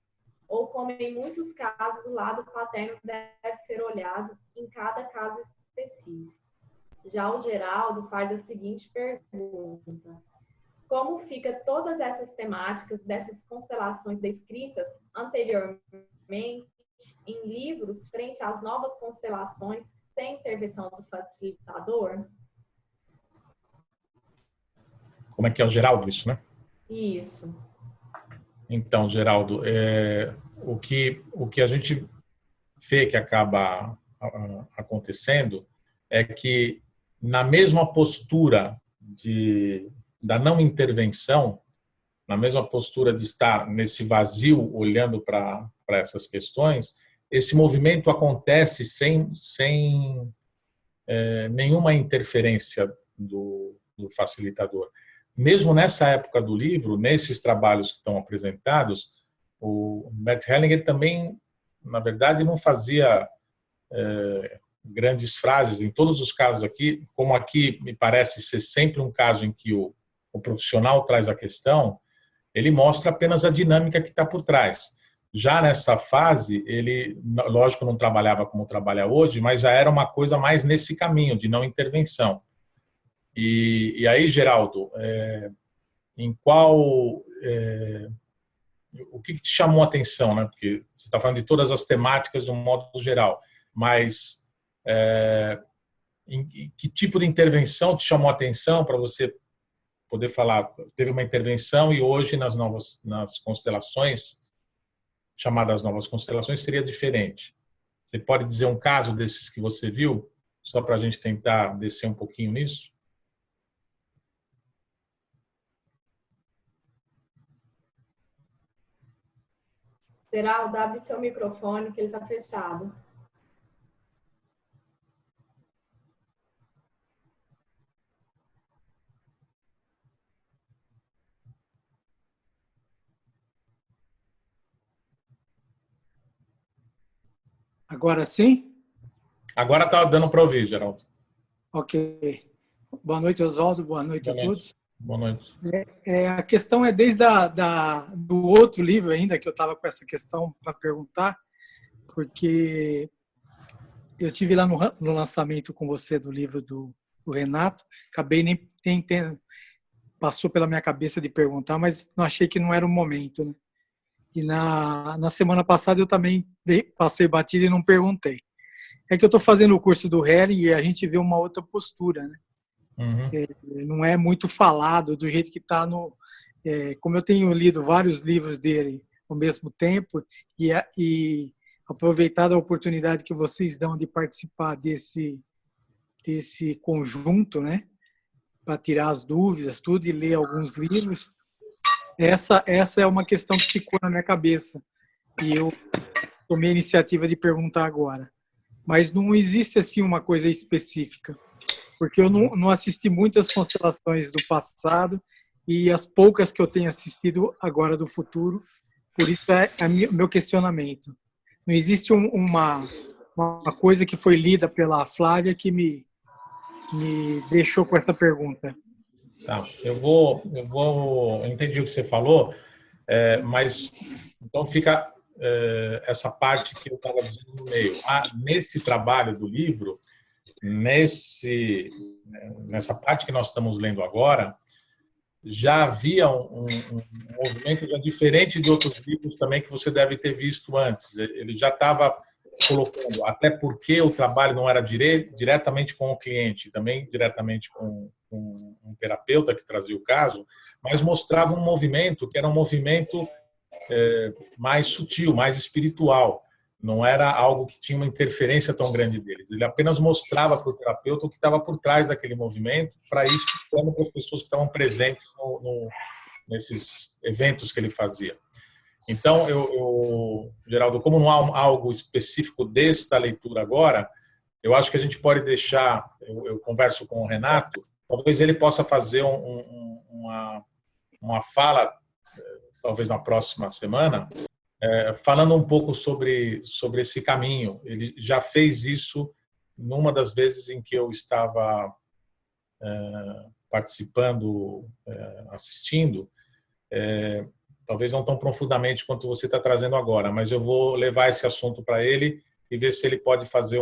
C: ou como em muitos casos o lado paterno deve ser olhado em cada caso específico. Já o Geraldo faz a seguinte pergunta: como fica todas essas temáticas dessas constelações descritas anteriormente em livros frente às novas constelações sem intervenção do facilitador?
B: Como é que é o Geraldo isso, né?
C: Isso.
B: Então, Geraldo, o que a gente vê que acaba acontecendo é que, na mesma postura da não intervenção, na mesma postura de estar nesse vazio, olhando para essas questões, esse movimento acontece sem nenhuma interferência do facilitador. Mesmo nessa época do livro, nesses trabalhos que estão apresentados, o Bert Hellinger também, na verdade, não fazia grandes frases. Em todos os casos aqui, como aqui me parece ser sempre um caso em que o profissional traz a questão, ele mostra apenas a dinâmica que está por trás. Já nessa fase, ele, lógico, não trabalhava como trabalha hoje, mas já era uma coisa mais nesse caminho de não intervenção. E aí, Geraldo, o que te chamou a atenção, né? Porque você está falando de todas as temáticas de um modo geral, mas em que tipo de intervenção te chamou a atenção para você poder falar? Teve uma intervenção e hoje nas constelações, chamadas novas constelações, seria diferente. Você pode dizer um caso desses que você viu, só para a gente tentar descer um pouquinho nisso?
C: Geraldo, abre seu microfone que ele está fechado.
E: Agora sim?
B: Agora está dando para ouvir, Geraldo.
E: Ok. Boa noite, Oswaldo. Boa noite a todos.
B: Boa noite.
E: A questão é desde do outro livro ainda, que eu estava com essa questão para perguntar, porque eu tive lá no lançamento com você do livro do Renato, acabei nem tendo, passou pela minha cabeça de perguntar, mas não achei que não era o momento, né? E na semana passada eu também passei batido e não perguntei. É que eu estou fazendo o curso do Helling e a gente vê uma outra postura, né?
B: Uhum.
E: Não é muito falado do jeito que está no... como eu tenho lido vários livros dele ao mesmo tempo e aproveitado a oportunidade que vocês dão de participar desse conjunto, né? Para tirar as dúvidas, tudo, e ler alguns livros. Essa é uma questão que ficou na minha cabeça e eu tomei a iniciativa de perguntar agora. Mas não existe assim uma coisa específica, porque eu não assisti muitas constelações do passado e as poucas que eu tenho assistido agora do futuro, por isso meu questionamento. Não existe uma coisa que foi lida pela Flávia que me deixou com essa pergunta.
B: Tá, eu entendi o que você falou, mas então fica essa parte que eu estava dizendo no meio. Nesse trabalho do livro, nessa parte que nós estamos lendo agora, já havia um movimento já diferente de outros livros também que você deve ter visto antes. Ele já estava colocando, até porque o trabalho não era diretamente com o cliente, também diretamente com um terapeuta que trazia o caso, mas mostrava um movimento que era um movimento mais sutil, mais espiritual. Não era algo que tinha uma interferência tão grande deles. Ele apenas mostrava para o terapeuta o que estava por trás daquele movimento, para ir explicando para as pessoas que estavam presentes nesses eventos que ele fazia. Então, Geraldo, como não há algo específico desta leitura agora, eu acho que a gente pode deixar, eu converso com o Renato, talvez ele possa fazer uma fala, talvez na próxima semana, falando um pouco sobre esse caminho. Ele já fez isso numa das vezes em que eu estava participando, assistindo, talvez não tão profundamente quanto você está trazendo agora, mas eu vou levar esse assunto para ele e ver se ele pode fazer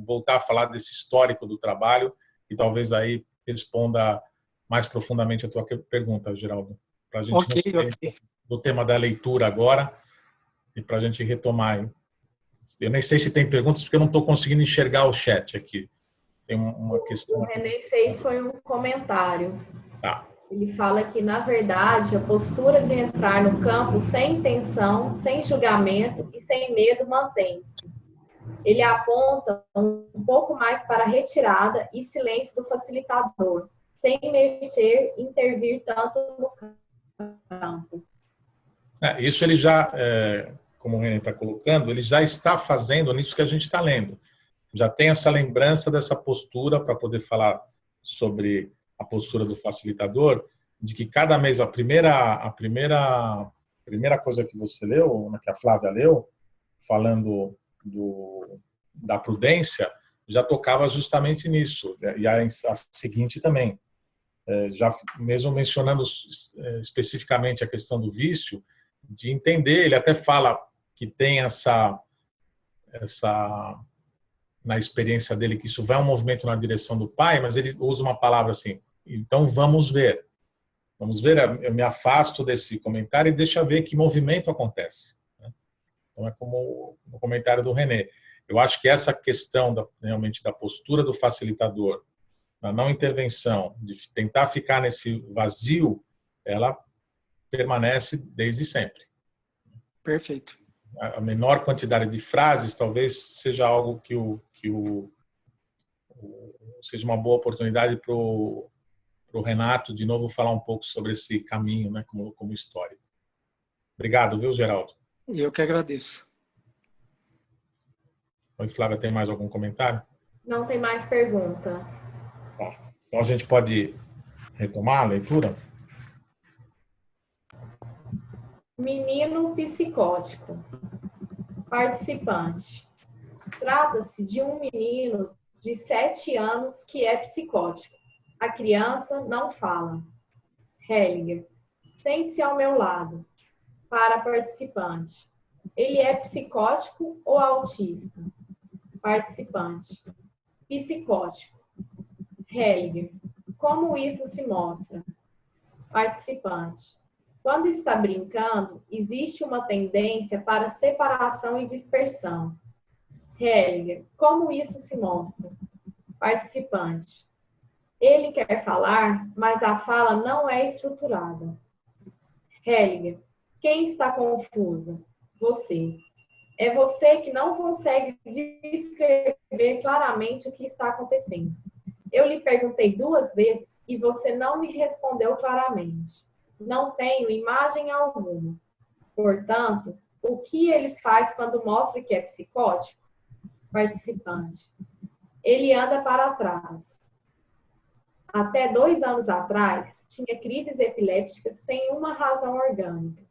B: voltar a falar desse histórico do trabalho e talvez aí responda mais profundamente a tua pergunta, Geraldo. Para a gente não sair do tema da leitura agora e para a gente retomar. Eu nem sei se tem perguntas porque eu não estou conseguindo enxergar o chat aqui. Tem uma questão.
C: O René fez foi um comentário.
B: Tá.
C: Ele fala que, na verdade, a postura de entrar no campo sem intenção, sem julgamento e sem medo mantém-se. Ele aponta um pouco mais para a retirada e silêncio do facilitador, sem mexer, intervir tanto no campo.
B: Isso ele já, como o René está colocando, ele já está fazendo nisso que a gente está lendo. Já tem essa lembrança dessa postura para poder falar sobre a postura do facilitador, de que cada mês a primeira coisa que você leu, que a Flávia leu, falando da prudência, já tocava justamente nisso, e a seguinte também, já mesmo mencionando especificamente a questão do vício, de entender, ele até fala que tem essa na experiência dele, que isso vai um movimento na direção do pai, mas ele usa uma palavra assim, então vamos ver, eu me afasto desse comentário e deixa ver que movimento acontece. Então é como no comentário do René. Eu acho que essa questão realmente da postura do facilitador, da não intervenção, de tentar ficar nesse vazio, ela permanece desde sempre.
E: Perfeito.
B: A menor quantidade de frases talvez seja algo que seja uma boa oportunidade para o Renato de novo falar um pouco sobre esse caminho, né, como história. Obrigado, viu, Geraldo?
E: Eu que agradeço.
B: Oi, Flávia, tem mais algum comentário?
C: Não tem mais pergunta.
B: Tá. Então a gente pode retomar a leitura?
C: Menino psicótico. Participante. Trata-se de um menino de 7 anos que é psicótico. A criança não fala. Hellinger. Sente-se ao meu lado. Para participante. Ele é psicótico ou autista? Participante. Psicótico. Hellinger. Como isso se mostra? Participante. Quando está brincando, existe uma tendência para separação e dispersão. Hellinger. Como isso se mostra? Participante. Ele quer falar, mas a fala não é estruturada. Hellinger. Quem está confusa? Você. É você que não consegue descrever claramente o que está acontecendo. Eu lhe perguntei 2 vezes e você não me respondeu claramente. Não tenho imagem alguma. Portanto, o que ele faz quando mostra que é psicótico? Participante. Ele anda para trás. Até 2 anos atrás, tinha crises epilépticas sem uma razão orgânica.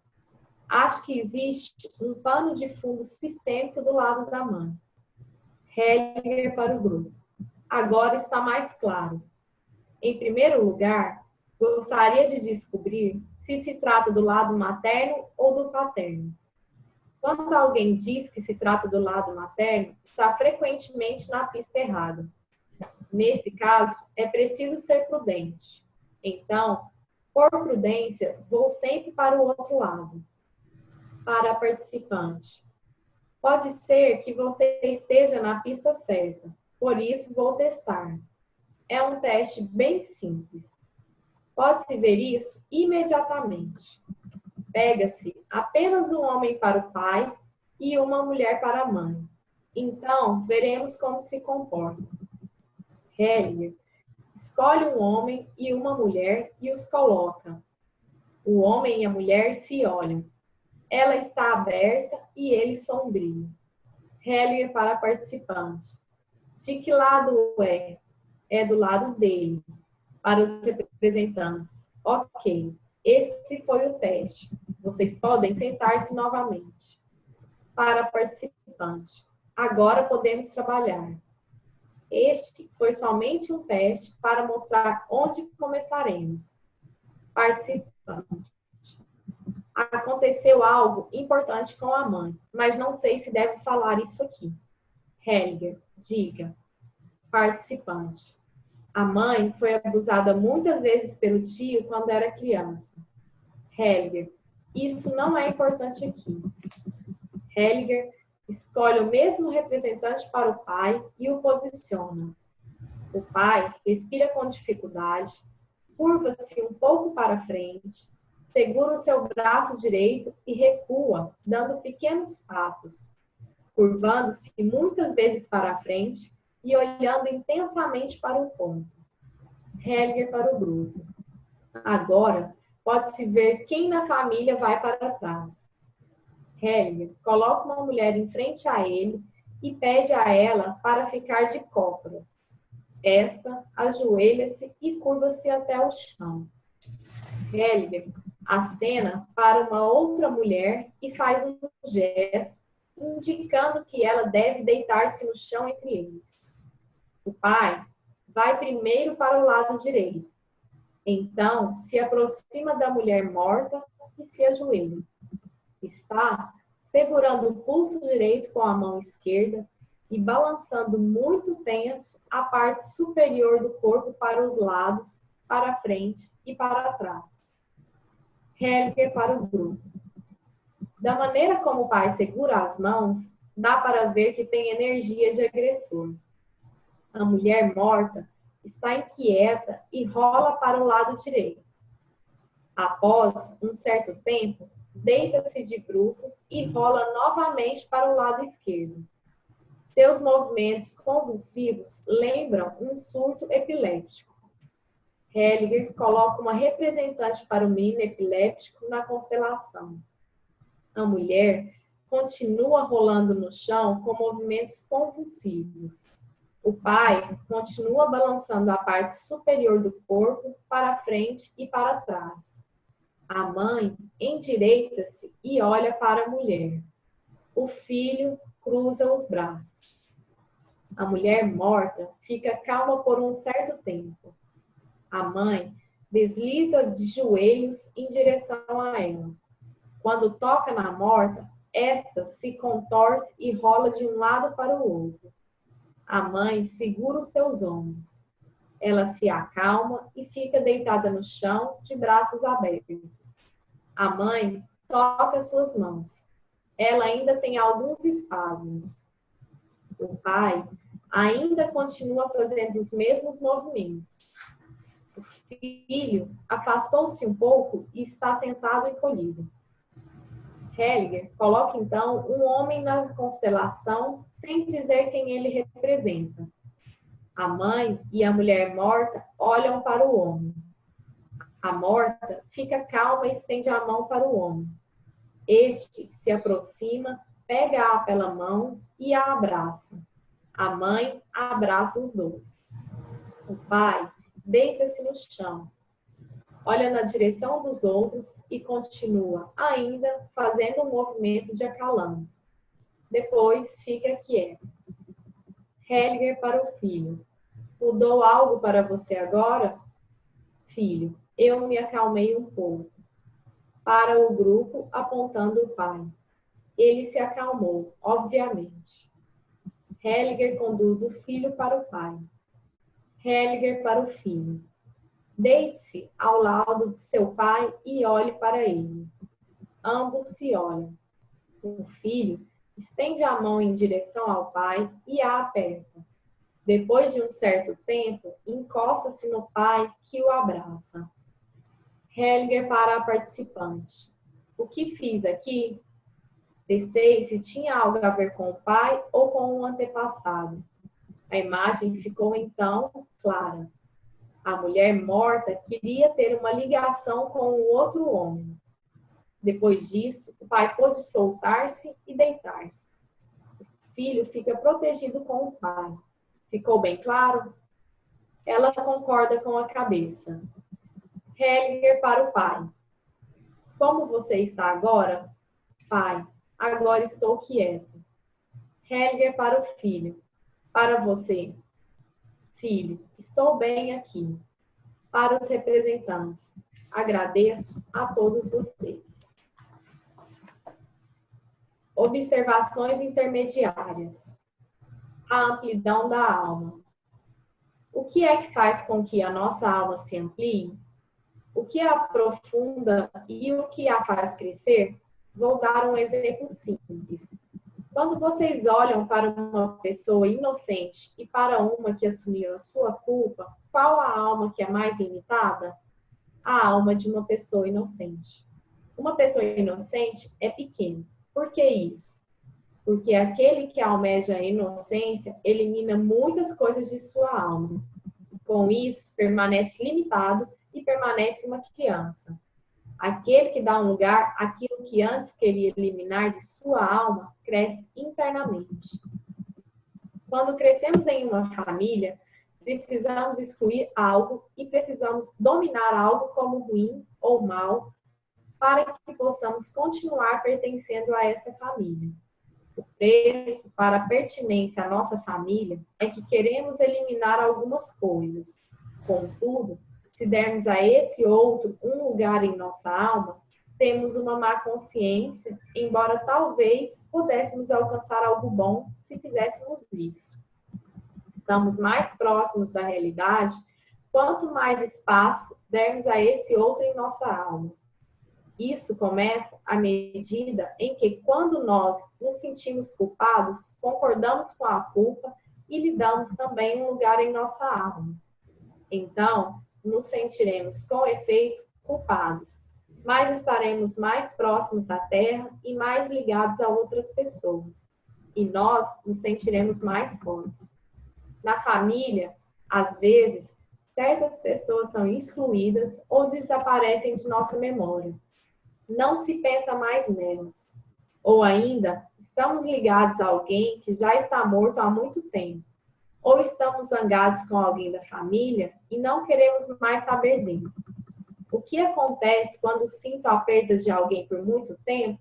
C: Acho que existe um pano de fundo sistêmico do lado da mãe. Hellinger para o grupo. Agora está mais claro. Em primeiro lugar, gostaria de descobrir se trata do lado materno ou do paterno. Quando alguém diz que se trata do lado materno, está frequentemente na pista errada. Nesse caso, é preciso ser prudente. Então, por prudência, vou sempre para o outro lado. Para a participante. Pode ser que você esteja na pista certa, por isso vou testar. É um teste bem simples. Pode-se ver isso imediatamente. Pega-se apenas um homem para o pai e uma mulher para a mãe. Então, veremos como se comporta. Hellinger escolhe um homem e uma mulher e os coloca. O homem e a mulher se olham. Ela está aberta e ele sombrio. Hellinger para participante. De que lado é? É do lado dele. Para os representantes. Ok, esse foi o teste. Vocês podem sentar-se novamente. Para participante. Agora podemos trabalhar. Este foi somente um teste para mostrar onde começaremos. Participante. Aconteceu algo importante com a mãe, mas não sei se devo falar isso aqui. Hellinger, diga. Participante. A mãe foi abusada muitas vezes pelo tio quando era criança. Hellinger, isso não é importante aqui. Hellinger escolhe o mesmo representante para o pai e o posiciona. O pai respira com dificuldade, curva-se um pouco para frente, segura o seu braço direito e recua, dando pequenos passos, curvando-se muitas vezes para frente e olhando intensamente para o ponto. Hellinger para o grupo. Agora, pode-se ver quem na família vai para trás. Hellinger coloca uma mulher em frente a ele e pede a ela para ficar de cócoras. Esta ajoelha-se e curva-se até o chão. Hellinger acena para uma outra mulher e faz um gesto, indicando que ela deve deitar-se no chão entre eles. O pai vai primeiro para o lado direito. Então, se aproxima da mulher morta e se ajoelha. Está segurando o pulso direito com a mão esquerda e balançando muito tenso a parte superior do corpo para os lados, para frente e para trás. Hellinger para o grupo. Da maneira como o pai segura as mãos, dá para ver que tem energia de agressor. A mulher morta está inquieta e rola para o lado direito. Após um certo tempo, deita-se de bruços e rola novamente para o lado esquerdo. Seus movimentos convulsivos lembram um surto epiléptico. Hellinger coloca uma representante para o menino epiléptico na constelação. A mulher continua rolando no chão com movimentos convulsivos. O pai continua balançando a parte superior do corpo para frente e para trás. A mãe endireita-se e olha para a mulher. O filho cruza os braços. A mulher morta fica calma por um certo tempo. A mãe desliza de joelhos em direção a ela. Quando toca na morta, esta se contorce e rola de um lado para o outro. A mãe segura os seus ombros. Ela se acalma e fica deitada no chão, de braços abertos. A mãe toca suas mãos. Ela ainda tem alguns espasmos. O pai ainda continua fazendo os mesmos movimentos. O filho afastou-se um pouco e está sentado encolhido. Hellinger coloca então um homem na constelação sem dizer quem ele representa. A mãe e a mulher morta olham para o homem. A morta fica calma e estende a mão para o homem. Este se aproxima, pega-a pela mão e a abraça. A mãe abraça os dois. O pai deita-se no chão, olha na direção dos outros e continua ainda fazendo um movimento de acalanto. Depois fica quieto. Hellinger para o filho. Mudou algo para você agora? Filho, eu me acalmei um pouco. Para o grupo, apontando o pai. Ele se acalmou, obviamente. Hellinger conduz o filho para o pai. Hellinger para o filho. Deite-se ao lado de seu pai e olhe para ele. Ambos se olham. O filho estende a mão em direção ao pai e a aperta. Depois de um certo tempo, encosta-se no pai que o abraça. Hellinger para a participante. O que fiz aqui? Testei se tinha algo a ver com o pai ou com um antepassado. A imagem ficou então clara. A mulher morta queria ter uma ligação com o outro homem. Depois disso, o pai pôde soltar-se e deitar-se. O filho fica protegido com o pai. Ficou bem claro? Ela concorda com a cabeça. Hellinger para o pai. Como você está agora? Pai, agora estou quieto. Hellinger para o filho. Para você. Filho, estou bem aqui. Para os representantes. Agradeço a todos vocês. Observações intermediárias. A amplidão da alma. O que é que faz com que a nossa alma se amplie? O que a aprofunda e o que a faz crescer? Vou dar um exemplo simples. Quando vocês olham para uma pessoa inocente e para uma que assumiu a sua culpa, qual a alma que é mais limitada? a alma de uma pessoa inocente. Uma pessoa inocente é pequena. Por que isso? Porque aquele que almeja a inocência elimina muitas coisas de sua alma. Com isso, permanece limitado e permanece uma criança. Aquele que dá um lugar àquilo que antes queria eliminar de sua alma, cresce internamente. Quando crescemos em uma família, precisamos excluir algo e precisamos dominar algo como ruim ou mal para que possamos continuar pertencendo a essa família. O preço para a pertinência à nossa família é que queremos eliminar algumas coisas. Contudo, se dermos a esse outro um lugar em nossa alma, temos uma má consciência, embora talvez pudéssemos alcançar algo bom se fizéssemos isso. Estamos mais próximos da realidade quanto mais espaço dermos a esse outro em nossa alma. Isso começa à medida em que, quando nós nos sentimos culpados, concordamos com a culpa e lhe damos também um lugar em nossa alma. Então, nos sentiremos, com efeito, culpados, mas estaremos mais próximos da terra e mais ligados a outras pessoas. E nós nos sentiremos mais fortes. Na família, às vezes, certas pessoas são excluídas ou desaparecem de nossa memória. Não se pensa mais nelas. Ou ainda, estamos ligados a alguém que já está morto há muito tempo. Ou estamos zangados com alguém da família e não queremos mais saber dele. O que acontece quando sinto a perda de alguém por muito tempo?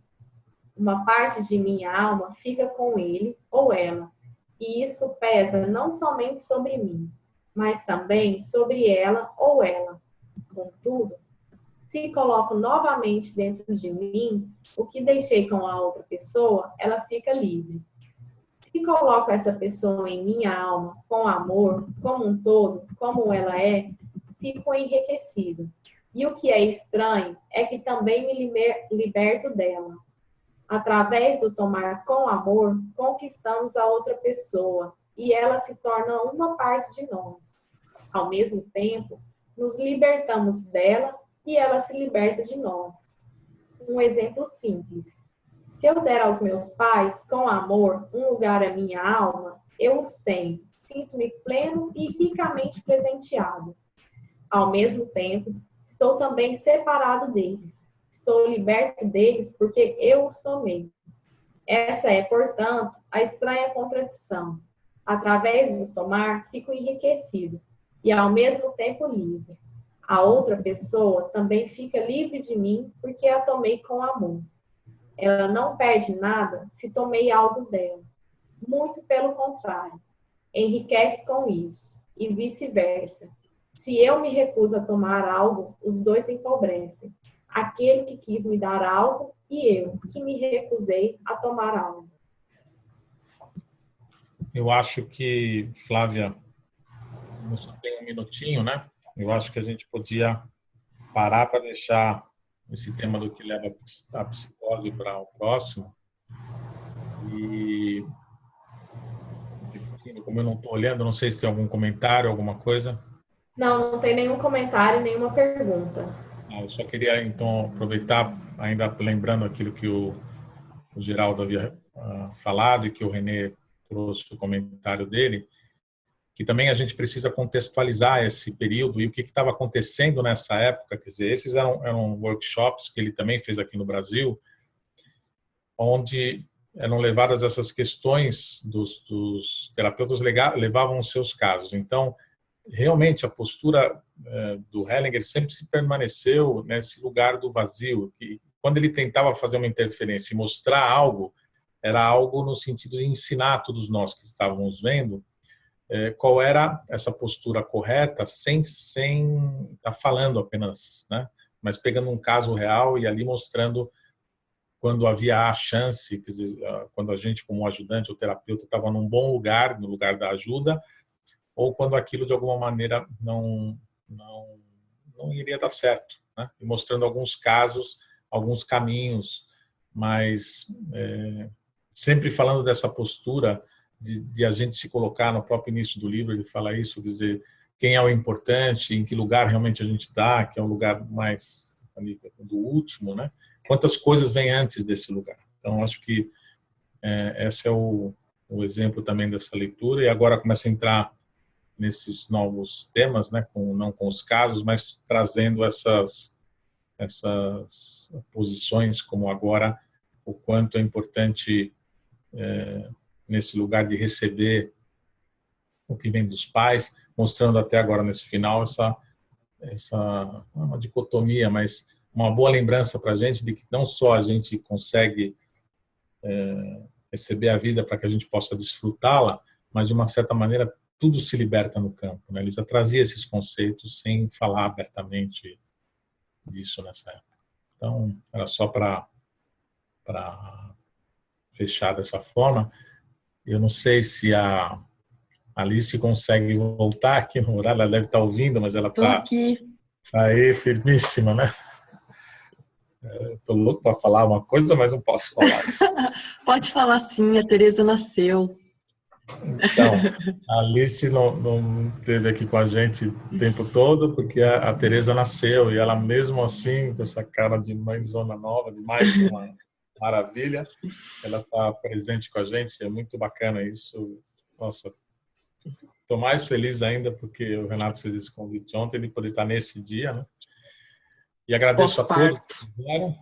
C: Uma parte de minha alma fica com ele ou ela. E isso pesa não somente sobre mim, mas também sobre ela ou ela. Contudo, se coloco novamente dentro de mim, o que deixei com a outra pessoa, ela fica livre. Se coloco essa pessoa em minha alma, com amor, como um todo, como ela é, fico enriquecido. E o que é estranho é que também me liberto dela. Através do tomar com amor, conquistamos a outra pessoa e ela se torna uma parte de nós. Ao mesmo tempo, nos libertamos dela e ela se liberta de nós. Um exemplo simples. Se eu der aos meus pais, com amor, um lugar à minha alma, eu os tenho. Sinto-me pleno e ricamente presenteado. Ao mesmo tempo, estou também separado deles. Estou liberto deles porque eu os tomei. Essa é, portanto, a estranha contradição. Através do tomar, fico enriquecido e, ao mesmo tempo, livre. A outra pessoa também fica livre de mim porque a tomei com amor. Ela não perde nada se tomei algo dela. Muito pelo contrário. Enriquece com isso. E vice-versa. Se eu me recuso a tomar algo, os dois empobrecem. Aquele que quis me dar algo e eu, que me recusei a tomar algo.
B: Eu acho que, Flávia, só tem um minutinho, né? Eu acho que a gente podia parar para deixar esse tema do que leva a psicose para o próximo. E, como eu não estou olhando, não sei se tem algum comentário, alguma coisa.
C: Não tem nenhum comentário, nenhuma pergunta.
B: Eu só queria, então, aproveitar, ainda lembrando aquilo que o Geraldo havia falado e que o René trouxe o comentário dele, que também a gente precisa contextualizar esse período e o que estava acontecendo nessa época. Quer dizer, esses eram workshops que ele também fez aqui no Brasil, onde eram levadas essas questões dos terapeutas, levavam os seus casos. Então, realmente, a postura do Hellinger sempre se permaneceu nesse lugar do vazio, que quando ele tentava fazer uma interferência e mostrar algo, era algo no sentido de ensinar a todos nós que estávamos vendo qual era essa postura correta, sem estar falando apenas, né? Mas pegando um caso real e ali mostrando quando havia a chance, quer dizer, quando a gente, como ajudante ou terapeuta, estava num bom lugar, no lugar da ajuda, ou quando aquilo, de alguma maneira, não iria dar certo, né? E mostrando alguns casos, alguns caminhos, mas sempre falando dessa postura de a gente se colocar no próprio início do livro, ele fala isso, dizer quem é o importante, em que lugar realmente a gente está, que é um lugar mais do último, né? Quantas coisas vêm antes desse lugar. Então, acho que esse é o exemplo também dessa leitura, e agora começa a entrar nesses novos temas, né? Não com os casos, mas trazendo essas posições, como agora o quanto é importante nesse lugar de receber o que vem dos pais, mostrando até agora nesse final uma dicotomia, mas uma boa lembrança para a gente de que não só a gente consegue receber a vida para que a gente possa desfrutá-la, mas de uma certa maneira tudo se liberta no campo, né? Ele já trazia esses conceitos sem falar abertamente disso nessa época. Então, era só para fechar dessa forma. Eu não sei se a Alice consegue voltar aqui no horário, ela deve estar ouvindo, mas ela está aí firmíssima, né? Estou louco para falar uma coisa, mas não posso falar.
A: Pode falar sim, a Tereza nasceu.
B: Então, a Alice não esteve aqui com a gente o tempo todo, porque a Tereza nasceu, e ela mesmo assim, com essa cara de mãezona nova, de mais uma maravilha, ela está presente com a gente, é muito bacana isso. Nossa, estou mais feliz ainda porque o Renato fez esse convite ontem, ele poder estar nesse dia, né? E agradeço a todos que vieram.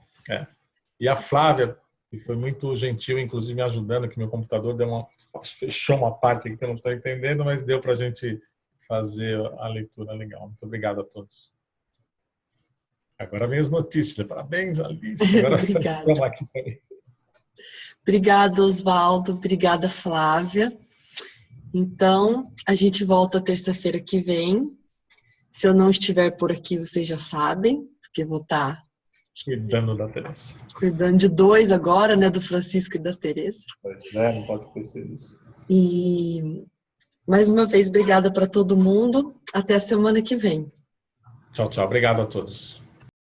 B: E a Flávia, que foi muito gentil, inclusive me ajudando, que meu computador fechou uma parte aqui que eu não estou entendendo, mas deu para a gente fazer a leitura legal. Muito obrigado a todos. Agora vem as notícias. Parabéns, Alice. Agora
A: Obrigada.
B: Aqui também.
A: Obrigada, Oswaldo. Obrigada, Flávia. Então, a gente volta terça-feira que vem. Se eu não estiver por aqui, vocês já sabem, porque eu vou estar
B: cuidando da Tereza.
A: Cuidando de dois agora, né? Do Francisco e da Tereza.
B: Não pode esquecer disso.
A: E, mais uma vez, obrigada para todo mundo. Até a semana que vem.
B: Tchau, tchau. Obrigado a todos.